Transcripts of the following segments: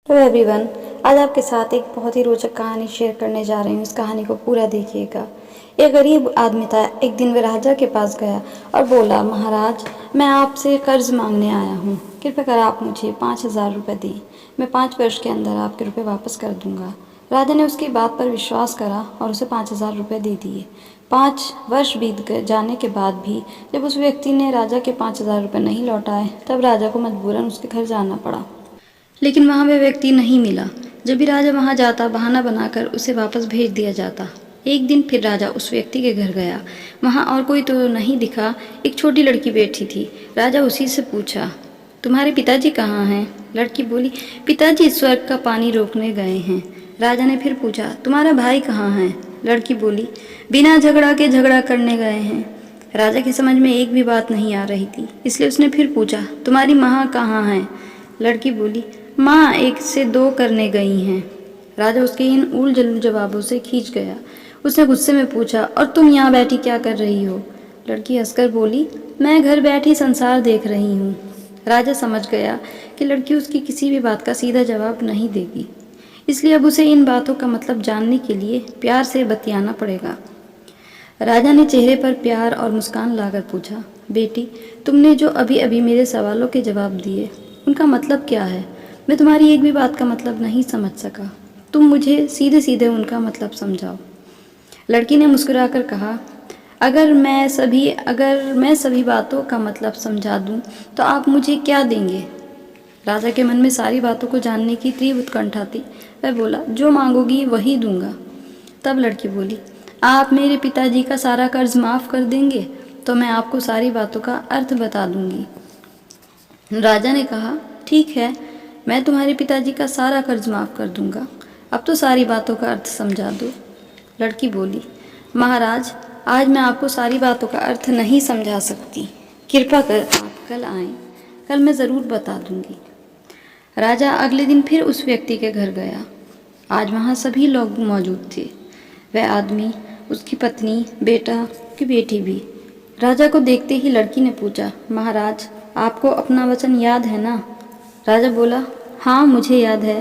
Hello everyone. आज आपके साथ एक बहुत ही रोचक कहानी शेयर करने जा रही हूँ। इस कहानी को पूरा देखिएगा। एक गरीब आदमी था। एक दिन वह राजा के पास गया और बोला, महाराज, मैं आपसे कर्ज मांगने आया हूँ। कृपया कर आप मुझे 5,000 रुपये दें। मैं 5 वर्ष के अंदर आपके रुपये वापस कर दूंगा। राजा ने उसकी बात पर विश्वास करा और उसे 5,000 रुपये दे दिए। 5 वर्ष बीत जाने के बाद भी जब उस व्यक्ति ने राजा के 5,000 रुपये नहीं लौटाए, तब राजा को मजबूरन उसके घर जाना पड़ा। लेकिन वहाँ वह व्यक्ति नहीं मिला। जब भी राजा वहाँ जाता, बहाना बनाकर उसे वापस भेज दिया जाता। एक दिन फिर राजा उस व्यक्ति के घर गया। वहाँ और कोई तो नहीं दिखा। एक छोटी लड़की बैठी थी। राजा उसी से पूछा, तुम्हारे पिताजी कहाँ हैं? लड़की बोली, पिताजी स्वर्ग का पानी रोकने गए हैं। राजा ने फिर पूछा, तुम्हारा भाई कहाँ है? लड़की बोली, बिना झगड़ा के झगड़ा करने गए हैं। राजा की समझ में एक भी बात नहीं आ रही थी, इसलिए उसने फिर पूछा, तुम्हारी माँ कहाँ है? लड़की बोली, माँ 1 से 2 करने गई हैं। राजा उसके इन उल जलूल जवाबों से खींच गया। उसने गुस्से में पूछा, और तुम यहाँ बैठी क्या कर रही हो? लड़की हंसकर बोली, मैं घर बैठी संसार देख रही हूँ। राजा समझ गया कि लड़की उसकी किसी भी बात का सीधा जवाब नहीं देगी, इसलिए अब उसे इन बातों का मतलब जानने के लिए प्यार से बतियाना पड़ेगा। राजा ने चेहरे पर प्यार और मुस्कान लाकर पूछा, बेटी, तुमने जो अभी अभी मेरे सवालों के जवाब दिए, उनका मतलब क्या है? मैं तुम्हारी एक भी बात का मतलब नहीं समझ सका। तुम मुझे सीधे सीधे उनका मतलब समझाओ। लड़की ने मुस्कुराकर कहा, अगर मैं सभी बातों का मतलब समझा दूं, तो आप मुझे क्या देंगे? राजा के मन में सारी बातों को जानने की तीव्र उत्कंठा थी। वह बोला, जो मांगोगी वही दूंगा। तब लड़की बोली, आप मेरे पिताजी का सारा कर्ज माफ़ कर देंगे तो मैं आपको सारी बातों का अर्थ बता दूंगी। राजा ने कहा, ठीक है, मैं तुम्हारे पिताजी का सारा कर्ज माफ़ कर दूंगा। अब तो सारी बातों का अर्थ समझा दो। लड़की बोली, महाराज, आज मैं आपको सारी बातों का अर्थ नहीं समझा सकती। कृपा कर आप कल आएं, कल मैं ज़रूर बता दूंगी। राजा अगले दिन फिर उस व्यक्ति के घर गया। आज वहाँ सभी लोग मौजूद थे। वह आदमी, उसकी पत्नी, बेटा की बेटी भी। राजा को देखते ही लड़की ने पूछा, महाराज, आपको अपना वचन याद है ना? राजा बोला, हाँ, मुझे याद है।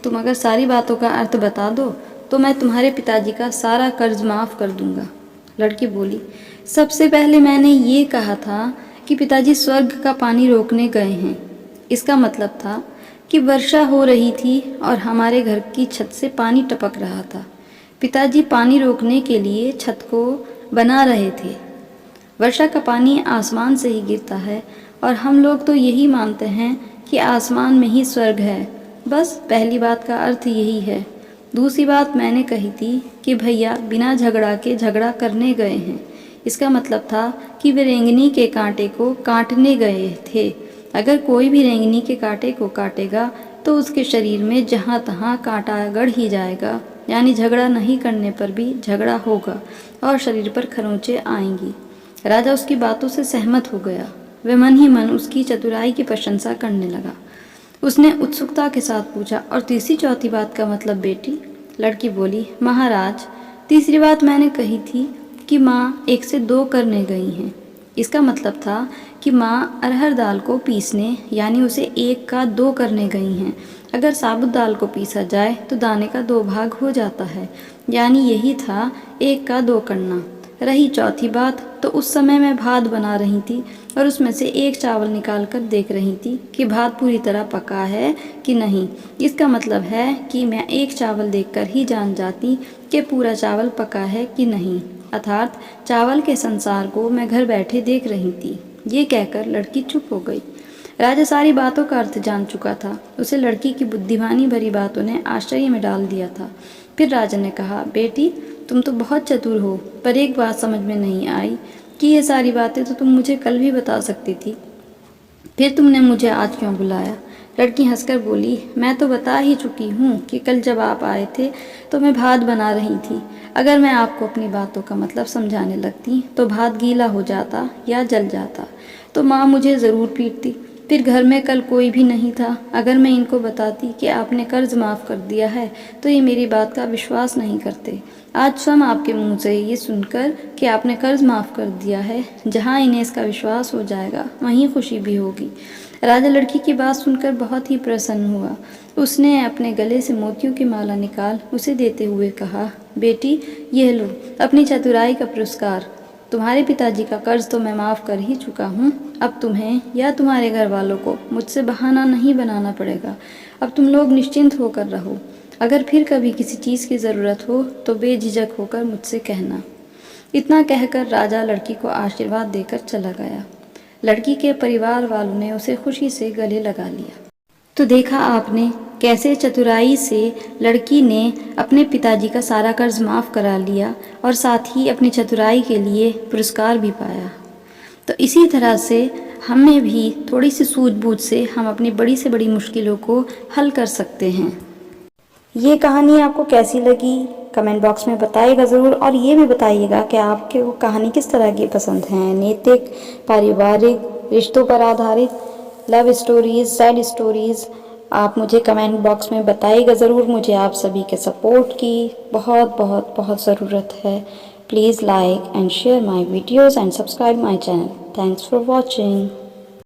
तुम अगर सारी बातों का अर्थ बता दो तो मैं तुम्हारे पिताजी का सारा कर्ज माफ़ कर दूंगा। लड़की बोली, सबसे पहले मैंने ये कहा था कि पिताजी स्वर्ग का पानी रोकने गए हैं। इसका मतलब था कि वर्षा हो रही थी और हमारे घर की छत से पानी टपक रहा था। पिताजी पानी रोकने के लिए छत को बना रहे थे। वर्षा का पानी आसमान से ही गिरता है और हम लोग तो यही मानते हैं कि आसमान में ही स्वर्ग है। बस पहली बात का अर्थ यही है। दूसरी बात मैंने कही थी कि भैया बिना झगड़ा के झगड़ा करने गए हैं। इसका मतलब था कि वे रेंगनी के कांटे को काटने गए थे। अगर कोई भी रेंगनी के कांटे को काटेगा तो उसके शरीर में जहाँ तहाँ कांटा गड़ ही जाएगा, यानी झगड़ा नहीं करने पर भी झगड़ा होगा और शरीर पर खरोंचे आएंगी। राजा उसकी बातों से सहमत हो गया। वह मन ही मन उसकी चतुराई की प्रशंसा करने लगा। उसने उत्सुकता के साथ पूछा, और तीसरी चौथी बात का मतलब बेटी? लड़की बोली, महाराज, तीसरी बात मैंने कही थी कि माँ 1 से 2 करने गई हैं। इसका मतलब था कि माँ अरहर दाल को पीसने, यानी उसे 1 का 2 करने गई हैं। अगर साबुत दाल को पीसा जाए तो दाने का 2 भाग हो जाता है, यानी यही था 1 का 2 करना। रही चौथी बात, तो उस समय मैं भात बना रही थी और उसमें से 1 चावल निकाल कर देख रही थी कि भात पूरी तरह पका है कि नहीं। इसका मतलब है कि मैं 1 चावल देखकर ही जान जाती कि पूरा चावल पका है कि नहीं, अर्थात चावल के संसार को मैं घर बैठे देख रही थी। ये कहकर लड़की चुप हो गई। राजा सारी बातों का अर्थ जान चुका था। उसे लड़की की बुद्धिमानी भरी बातों ने आश्चर्य में डाल दिया था। फिर राजा ने कहा, बेटी, तुम तो बहुत चतुर हो, पर एक बात समझ में नहीं आई कि ये सारी बातें तो तुम मुझे कल भी बता सकती थी। फिर तुमने मुझे आज क्यों बुलाया? लड़की हंसकर बोली, मैं तो बता ही चुकी हूँ कि कल जब आप आए थे तो मैं भात बना रही थी। अगर मैं आपको अपनी बातों का मतलब समझाने लगती तो भात गीला हो जाता या जल जाता, तो माँ मुझे ज़रूर पीटती। फिर घर में कल कोई भी नहीं था। अगर मैं इनको बताती कि आपने कर्ज माफ़ कर दिया है तो ये मेरी बात का विश्वास नहीं करते। आज स्वयं आपके मुंह से ये सुनकर कि आपने कर्ज माफ़ कर दिया है, जहाँ इन्हें इसका विश्वास हो जाएगा वहीं खुशी भी होगी। राजा लड़की की बात सुनकर बहुत ही प्रसन्न हुआ। उसने अपने गले से मोतियों की माला निकाल उसे देते हुए कहा, बेटी यह लो अपनी चतुराई का पुरस्कार। तुम्हारे पिताजी का कर्ज तो मैं माफ़ कर ही चुका हूँ। अब तुम्हें या तुम्हारे घर वालों को मुझसे बहाना नहीं बनाना पड़ेगा। अब तुम लोग निश्चिंत होकर रहो। अगर फिर कभी किसी चीज़ की ज़रूरत हो तो बेझिझक होकर मुझसे कहना। इतना कहकर राजा लड़की को आशीर्वाद देकर चला गया। लड़की के परिवार वालों ने उसे खुशी से गले लगा लिया। तो देखा आपने कैसे चतुराई से लड़की ने अपने पिताजी का सारा कर्ज माफ़ करा लिया और साथ ही अपनी चतुराई के लिए पुरस्कार भी पाया। तो इसी तरह से हमें भी थोड़ी सी सूझबूझ से हम अपनी बड़ी से बड़ी मुश्किलों को हल कर सकते हैं। ये कहानी आपको कैसी लगी कमेंट बॉक्स में बताइएगा ज़रूर, और ये भी बताइएगा कि आपके को कहानी किस तरह की पसंद है। नैतिक, पारिवारिक, रिश्तों पर आधारित, लव स्टोरीज़, सैड स्टोरीज़, आप मुझे कमेंट बॉक्स में बताइएगा ज़रूर। मुझे आप सभी के सपोर्ट की बहुत बहुत बहुत ज़रूरत है। Please like and share my videos and subscribe my channel. Thanks for watching.